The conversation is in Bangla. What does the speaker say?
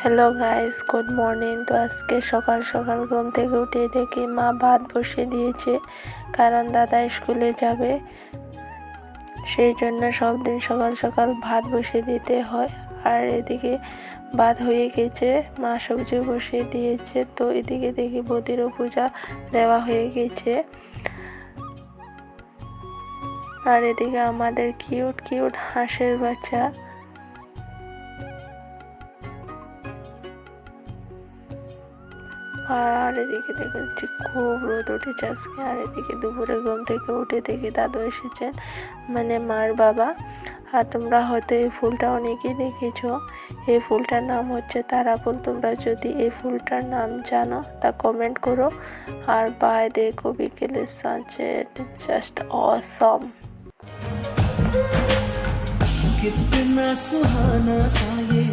Hello guys, good morning. তো আজকে সকাল সকাল ঘুম থেকে উঠে দেখি মা ভাত বসিয়ে দিয়েছে, কারণ দাদা স্কুলে যাবে, সেই জন্য সব দিন সকাল সকাল ভাত বসিয়ে দিতে হয়। আর এদিকে ভাত হয়ে গেছে, মা সবজি বসিয়ে দিয়েছে। তো এদিকে দেখি বৌদিরও পূজা দেওয়া হয়ে গেছে। আর এদিকে আমাদের কিউট কিউট হাঁসের বাচ্চা। আর এদিকে দেখেছি খুব রোদ উঠেছে আজকে। আর এদিকে দুপুরে ঘুম থেকে উঠে দেখি দাদু এসেছেন, মানে মার বাবা। আর তোমরা হয়তো এই ফুলটা অনেকেই দেখেছো। এই ফুলটার নাম হচ্ছে তারা ফুল। তোমরা যদি এই ফুলটার নাম জানো তা কমেন্ট করো। আর বাই দেখো বিকেলের সানসেট, জাস্ট অসম। कितना सुहाना सा ये